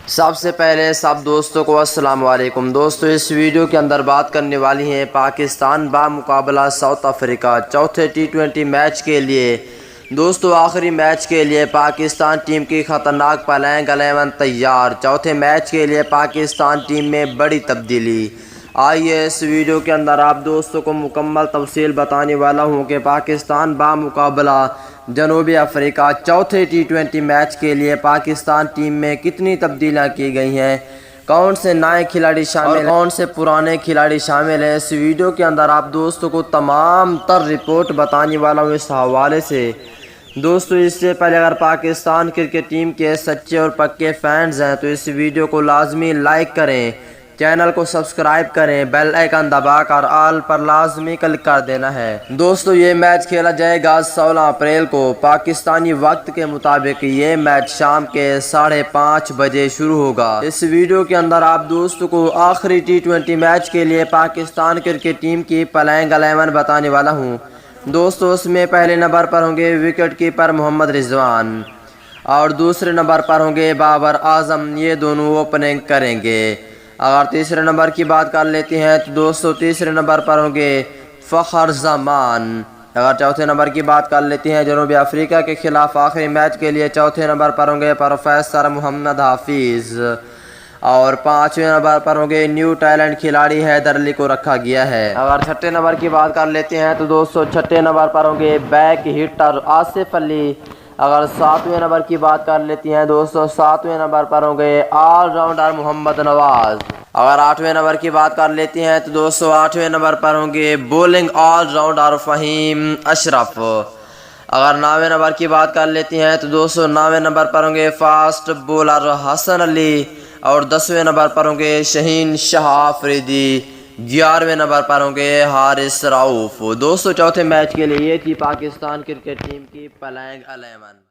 سب سے پہلے سب دوستوں کو السلام علیکم۔ دوستو اس ویڈیو کے اندر بات کرنے والی ہیں پاکستان بمقابلہ ساؤتھ افریقہ چوتھے ٹی20 میچ کے لیے۔ دوستو آخری میچ کے لیے پاکستان ٹیم کی خطرناک پلینگ 11 تیار۔ چوتھے میچ کے لیے پاکستان ٹیم میں بڑی تبدیلی۔ آئیے اس ویڈیو کے اندر آپ دوستوں کو مکمل تفصیل بتانے والا ہوں کہ پاکستان بمقابلہ جنوبی افریقہ چوتھے ٹی20 میچ کے لیے پاکستان ٹیم میں کتنی تبدیلیاں کی گئی ہیں، کون سے نئے کھلاڑی شامل ہیں، کون سے پرانے کھلاڑی شامل ہیں۔ اس ویڈیو کے اندر آپ دوستوں کو تمام تر رپورٹ بتانے والا ہوں اس حوالے سے۔ دوستو اس سے پہلے اگر پاکستان کرکٹ ٹیم کے سچے اور پکے فینز ہیں تو اس ویڈیو کو لازمی لائک کریں، چینل کو سبسکرائب کریں، بیل آئیکن دبا کر آل پر لازمی کلک کر دینا ہے۔ دوستو یہ میچ کھیلا جائے گا 16 اپریل کو پاکستانی وقت کے مطابق۔ یہ میچ شام کے 5:30 بجے شروع ہوگا۔ اس ویڈیو کے اندر آپ دوستو کو آخری ٹی20 میچ کے لیے پاکستان کرکٹ ٹیم کی پلینگ 11 بتانے والا ہوں۔ دوستو اس میں پہلے نمبر پر ہوں گے وکٹ کیپر محمد رضوان اور دوسرے نمبر پر ہوں گے بابر اعظم، یہ دونوں اوپننگ کریں گے۔ اگر تیسرے نمبر کی بات کر لیتے ہیں تو دوستو تیسرے نمبر پر ہوں گے فخر زمان۔ اگر چوتھے نمبر کی بات کر لیتے ہیں جنوبی افریقہ کے خلاف آخری میچ کے لیے چوتھے نمبر پر ہوں گے پروفیسر محمد حفیظ اور پانچویں نمبر پر ہوں گے نیو ٹیلنٹ کھلاڑی حیدر علی کو رکھا گیا ہے۔ اگر چھٹے نمبر کی بات کر لیتے ہیں تو دوستو چھٹے نمبر پر ہوں گے بیک ہٹر آصف علی۔ اگر ساتویں نمبر کی بات کر لیتی ہیں دوستو ساتویں نمبر پر ہوں گے آل راؤنڈر محمد نواز۔ اگر آٹھویں نمبر کی بات کر لیتی ہیں تو دوستو آٹھویں نمبر پر ہوں گے بولنگ آل راؤنڈر فہیم اشرف۔ اگر نویں نمبر کی بات کر لیتی ہیں تو دوستو نویں نمبر پر ہوں گے فاسٹ بولر حسن علی اور 10ویں نمبر پر ہوں گے شہین شاہ آفریدی، 11ویں نمبر پر ہوں گے حارث رؤوف۔ دوستو چوتھے میچ کے لیے یہ تھی پاکستان کرکٹ ٹیم کی پلینگ 11۔